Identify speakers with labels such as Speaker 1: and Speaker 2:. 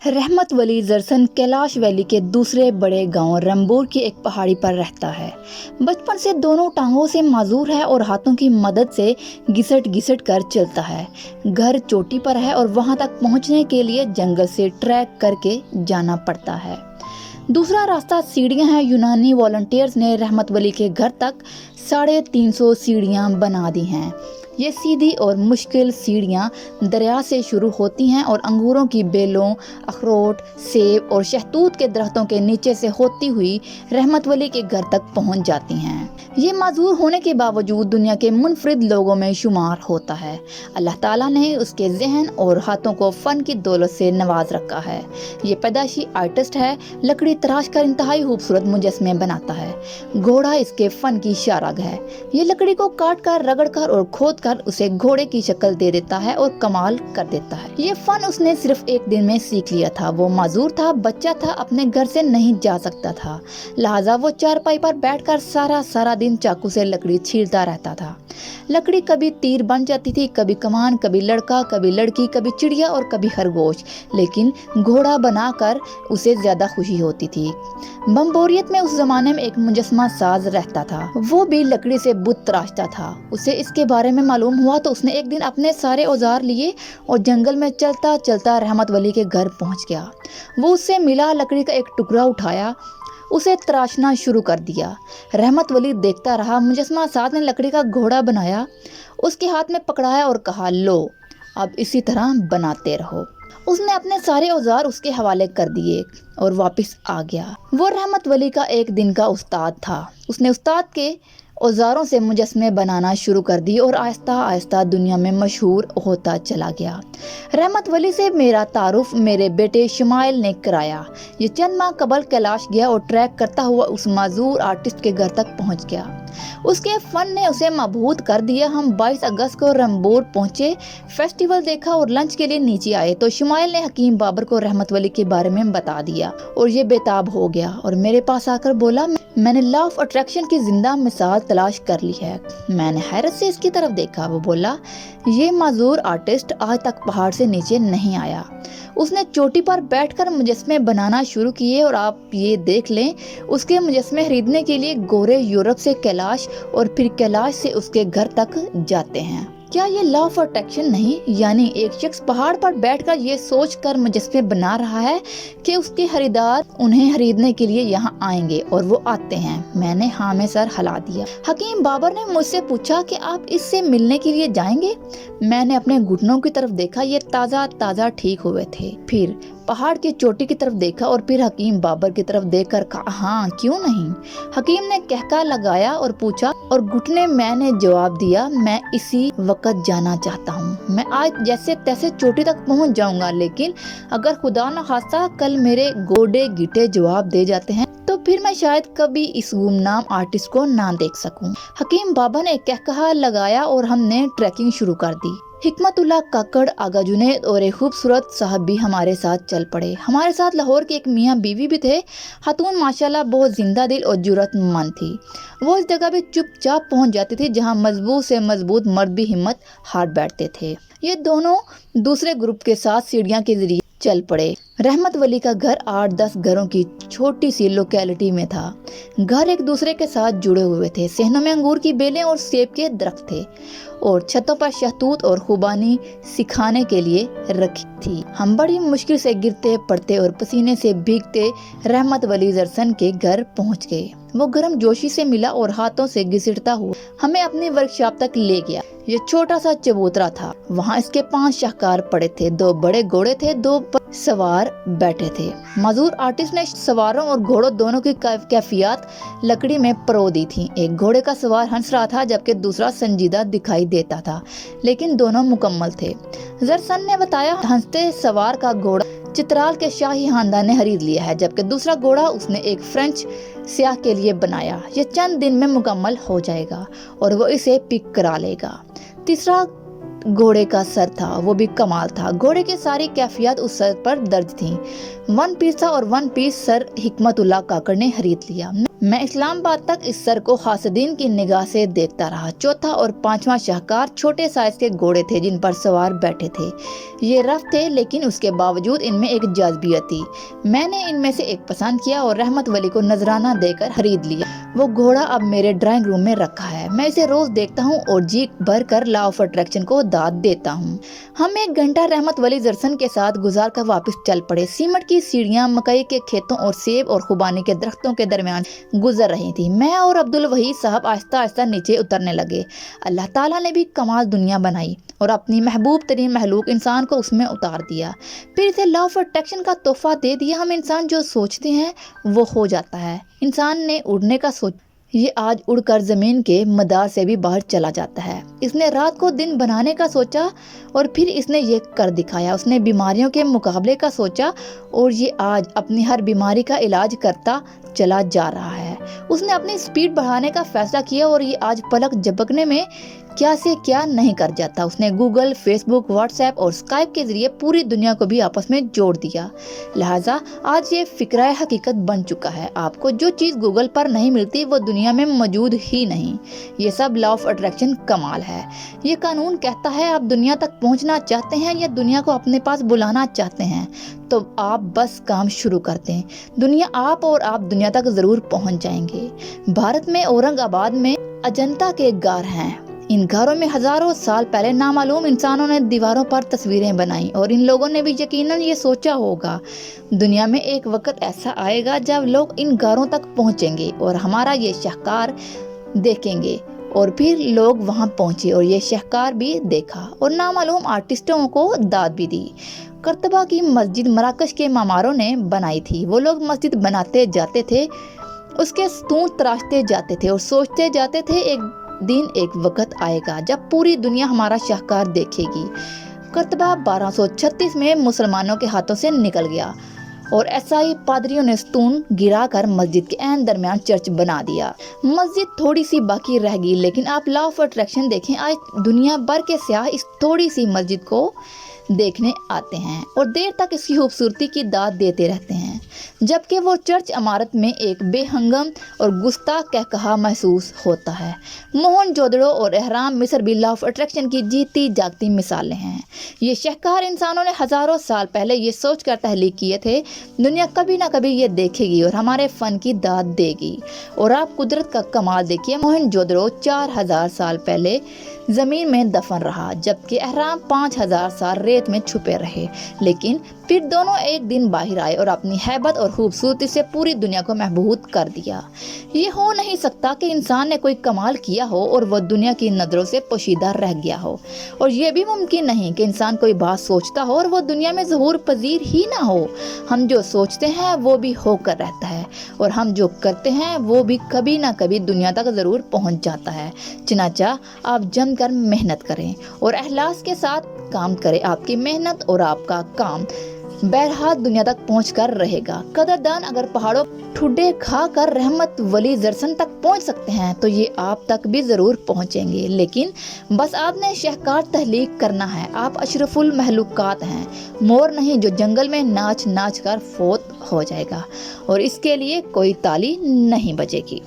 Speaker 1: रहमत वली जरसन कैलाश वैली के दूसरे बड़े गांव रंबोर की एक पहाड़ी पर रहता है। बचपन से दोनों टांगों से माजूर है और हाथों की मदद से घिसट घिसट कर चलता है। घर चोटी पर है और वहां तक पहुंचने के लिए जंगल से ट्रैक करके जाना पड़ता है। दूसरा रास्ता सीढ़ियां हैं। यूनानी वॉलंटियर्स ने रहमत वली के घर तक 350 सीढ़ियां बना दी हैं। ये सीधी और मुश्किल सीढ़ियाँ दरिया से शुरू होती हैं और अंगूरों की बेलों, अखरोट, सेब और शहतूत के दरख्तों के नीचे से होती हुई रहमत वली के घर तक पहुंच जाती हैं। ये माजूर होने के बावजूद दुनिया के मुनफरिद लोगों में शुमार होता है। अल्लाह ताला ने उसके जहन और हाथों को फन की दौलत से नवाज रखा है। ये पैदाइशी आर्टिस्ट है। लकड़ी तराश कर इंतहाई खूबसूरत मुजस्मे बनाता है। घोड़ा इसके फन की शारग है। ये लकड़ी को काट कर, रगड़ कर और खोद कर उसे घोड़े की शक्ल दे देता है और कमाल कर देता है। ये फन उसने सिर्फ एक दिन में सीख लिया था। वो माजूर था, बच्चा था, अपने घर से नहीं जा सकता था। लिहाजा वो चारपाई पर बैठकर सारा दिन चाकू से लकड़ी छीलता रहता था। लकड़ी कभी तीर बन जाती थी, कभी कमान, कभी लड़का, कभी लड़की, कभी चिड़िया और कभी खरगोश, लेकिन घोड़ा बनाकर उसे ज्यादा खुशी होती थी। बम्बोरियत में उस जमाने में एक मुजस्मा साज रहता था। वो भी लकड़ी से बुत तराशता था। उसे इसके बारे में मालूम हुआ तो उसने एक दिन अपने सारे औजार लिए और जंगल में चलता चलता रहमत वली के घर पहुंच गया। वो उससे मिला, लकड़ी का एक टुकड़ा उठाया, उसे तराशना शुरू कर दिया। रहमत वली देखता रहा। मुजस्मा साज ने लकड़ी का घोड़ा बनाया, उसके हाथ में पकड़ाया और कहा, लो अब इसी तरह बनाते रहो। उसने अपने सारे औजार उसके हवाले कर दिए और वापस आ गया। वो रहमत वली का एक दिन का उस्ताद था। उसने उस्ताद के औजारों से मुजस्मे बनाना शुरू कर दिए और आहिस्ता आहिस्ता दुनिया में मशहूर होता चला गया। रहमत वली से मेरा तारुफ मेरे बेटे शमाइल ने कराया। ये चंद माह कबल कैलाश गया और ट्रैक करता हुआ उस माजूर आर्टिस्ट के घर तक पहुंच गया। उसके फन ने उसे मबहूत कर दिया। हम 22 अगस्त को रंबोर पहुंचे, फेस्टिवल देखा और लंच के लिए नीचे आए तो शमाइल ने हकीम बाबर को रहमत वली के बारे में बता दिया और ये बेताब हो गया और मेरे पास आकर बोला, मैंने लॉ ऑफ अट्रैक्शन की जिंदा मिसाल तलाश कर ली है। मैंने हैरत से इसकी तरफ देखा। वो बोला, ये माजूर आर्टिस्ट आज तक पहाड़ से नीचे नहीं आया। उसने चोटी पर बैठकर मुजस्मे बनाना शुरू किए और आप ये देख लें, उसके मुजस्मे खरीदने के लिए गोरे यूरोप से कैलाश और फिर कैलाश से उसके घर तक जाते हैं। क्या ये लॉ ऑफ अट्रैक्शन नहीं? यानी एक शख्स पहाड़ पर बैठकर ये सोच कर मुजस्मे बना रहा है कि उसके खरीदार उन्हें खरीदने के लिए यहाँ आएंगे और वो आते हैं। मैंने हाँ में सर हिला दिया। हकीम बाबर ने मुझसे पूछा कि आप इससे मिलने के लिए जाएंगे? मैंने अपने घुटनों की तरफ देखा, ये ताज़ा ठीक हुए थे। फिर पहाड़ की चोटी की तरफ देखा और फिर हकीम बाबर की तरफ देखकर कहा, हाँ क्यों नहीं। हकीम ने कहका लगाया और पूछा और घुटने मैंने जवाब दिया, मैं इसी वक्त जाना चाहता हूँ। मैं आज जैसे तैसे चोटी तक पहुँच जाऊंगा, लेकिन अगर खुदा न खास्ता कल मेरे गोडे गिटे जवाब दे जाते हैं तो फिर मैं शायद कभी इस गुमनाम आर्टिस्ट को ना देख सकूं। हकीम बाबा ने कहकहा लगाया और हमने ट्रैकिंग शुरू कर दी। हिकमतुल्लाह काकड़, आगा जुनैद और एक खूबसूरत साहब भी हमारे साथ चल पड़े। हमारे साथ लाहौर के एक मियाँ बीवी भी थे। खातून माशाल्लाह बहुत जिंदा दिल और जुर्रतमंद थी। वो इस जगह भी चुपचाप पहुंच जाती थी जहां मजबूत से मजबूत मर्द भी हिम्मत हार बैठते थे। ये दोनों दूसरे ग्रुप के साथ सीढ़ियां के जरिए चल पड़े। रहमत वली का घर 8-10 घरों की छोटी सी लोकेलिटी में था। घर एक दूसरे के साथ जुड़े हुए थे। सहनों में अंगूर की बेलें और सेब के दरख्त थे और छतों पर शहतूत और खुबानी सिखाने के लिए रखी थी। हम बड़ी मुश्किल से गिरते पड़ते और पसीने से भीगते रहमत वली जरसन के घर पहुंच गए। वो गर्म जोशी से मिला और हाथों से घसीटता हुआ हमें अपनी वर्कशॉप तक ले गया। ये छोटा सा चबूतरा था। वहाँ इसके 5 शाहकार पड़े थे। 2 बड़े घोड़े थे, 2 पर सवार बैठे थे। मजूर आर्टिस्ट ने सवारों और घोड़ों दोनों की कैफियत लकड़ी में परो दी थी। एक घोड़े का सवार हंस रहा था जबकि दूसरा संजीदा दिखाई देता था, लेकिन दोनों मुकम्मल थे। जरसन ने बताया, हंसते सवार का घोड़ा चित्राल के शाही खानदान ने खरीद लिया है, जबकि दूसरा घोड़ा उसने एक फ्रेंच सियाह के लिए बनाया। ये चंद दिन में मुकम्मल हो जाएगा और वो इसे पिक करा लेगा। तीसरा घोड़े का सर था, वो भी कमाल था। घोड़े की सारी कैफियत उस सर पर दर्ज थी। वन पीस था और वन पीस सर हिकमतुल्लाह काकड़ ने खरीद लिया। मैं इस्लामाबाद तक इस सर को हासदीन की निगाह से देखता रहा। चौथा और पांचवा शाहकार छोटे साइज के घोड़े थे जिन पर सवार बैठे थे। ये रफ थे लेकिन उसके बावजूद इनमें एक जाज़बियत थी। मैंने इनमें से एक पसंद किया और रहमत वली को नजराना देकर खरीद लिया। वो घोड़ा अब मेरे ड्राइंग रूम में रखा है। मैं इसे रोज देखता हूँ और जी भर कर लॉ ऑफ अट्रैक्शन को दाद देता हूँ। हम 1 घंटा रहमत वली जरसन के साथ गुजार कर वापस चल पड़े। सीमेंट की सीढ़ियाँ मकई के खेतों और सेब और खुबानी के दरख्तों के दरमियान गुजर रही थी। मैं और अब्दुल वहीद साहब आहिस्ता आहिस्ता नीचे उतरने लगे। अल्लाह ताला ने भी कमाल दुनिया बनाई और अपनी महबूब तरीन महलूक इंसान को उसमें उतार दिया, फिर इसे लॉ ऑफ अट्रैक्शन का तोहफा दे दिया। हम इंसान जो सोचते हैं वो हो जाता है। इंसान ने उड़ने का सोच, ये आज उड़कर ज़मीन के मदार से भी बाहर चला जाता है। इसने रात को दिन बनाने का सोचा और फिर इसने ये कर दिखाया। उसने बीमारियों के मुकाबले का सोचा और ये आज अपनी हर बीमारी का इलाज करता चला जा रहा है। उसने अपनी स्पीड बढ़ाने का फैसला किया और ये आज पलक झपकने में क्या से क्या नहीं कर जाता। उसने गूगल, फेसबुक, व्हाट्सएप और स्काइप के जरिए पूरी दुनिया को भी आपस में जोड़ दिया। लिहाजा आज ये फिक्रा हकीकत बन चुका है। आपको जो चीज़ गूगल पर नहीं मिलती वो दुनिया में मौजूद ही नहीं। ये सब लॉ ऑफ अट्रैक्शन कमाल है। ये कानून कहता है आप दुनिया तक पहुंचना चाहते हैं या दुनिया को अपने पास बुलाना चाहते हैं तो आप बस काम शुरू कर दें। दुनिया आप और आप दुनिया तक जरूर पहुंच जाएंगे। भारत में औरंगाबाद में अजंता के गार हैं। इन घरों में हजारों साल पहले नामालूम इंसानों ने दीवारों पर तस्वीरें बनाई और इन लोगों ने भी यकीनन ये सोचा होगा दुनिया में एक वक्त ऐसा आएगा जब लोग इन घरों तक पहुंचेंगे और हमारा ये शाहकार देखेंगे। और फिर लोग वहां पहुंचे और ये शाहकार भी देखा और नामालूम आर्टिस्टों को दाद भी दी। करतबा की मस्जिद मराकश के मामारों ने बनाई थी। वो लोग मस्जिद बनाते जाते थे, उसके स्तून तराशते जाते थे और सोचते जाते थे एक दिन एक वक्त आएगा जब पूरी दुनिया हमारा शाहकार देखेगी। करतबा 1236 में मुसलमानों के हाथों से निकल गया और ईसाई पादरियों ने स्तून गिराकर मस्जिद के ऐन दरमियान चर्च बना दिया। मस्जिद थोड़ी सी बाकी रह गई लेकिन आप लॉ ऑफ अट्रैक्शन देखें, आज दुनिया भर के सियाह इस थोड़ी सी मस्जिद को देखने आते हैं और देर तक इसकी खूबसूरती की दाद देते रहते हैं, जबकि वो चर्च इमारत में एक बेहंगम और गुस्ताख कहकहा महसूस होता है। मोहनजोदड़ो और एहराम मिस्र भी लॉ ऑफ अट्रैक्शन की जीती जागती मिसालें हैं। ये शाहकार इंसानों ने हजारों साल पहले ये सोचकर तहलीक किए थे दुनिया कभी ना कभी ये देखेगी और हमारे फन की दाद देगी। और आप कुदरत का कमाल देखिए, मोहनजोदड़ो 4000 साल पहले जमीन में दफन रहा जबकि एहराम 5000 साल रेत में छुपे रहे, लेकिन फिर दोनों एक दिन बाहर आए और अपनी हैबत और खूबसूरती से पूरी दुनिया को महबूब कर दिया। ये हो नहीं सकता कि इंसान ने कोई कमाल किया हो और वह दुनिया की नज़रों से पोशीदा रह गया हो, और यह भी मुमकिन नहीं कि इंसान कोई बात सोचता हो और वह दुनिया में ज़हूर पजीर ही ना हो। हम जो सोचते हैं वो भी होकर रहता है और हम जो करते हैं वो भी कभी ना कभी दुनिया तक ज़रूर पहुंच जाता है। चनाचा आप जमकर मेहनत करें और इखलास के साथ काम करें। आपकी मेहनत और आपका काम बहरहाल दुनिया तक पहुंच कर रहेगा। कदरदान अगर पहाड़ों ठुड्डे खा कर रहमत वली जरसन तक पहुंच सकते हैं तो ये आप तक भी जरूर पहुंचेंगे, लेकिन बस आपने शाहकार तहलीक करना है। आप अशरफुल महलूकात हैं, मोर नहीं जो जंगल में नाच नाच कर फोत हो जाएगा और इसके लिए कोई ताली नहीं बजेगी।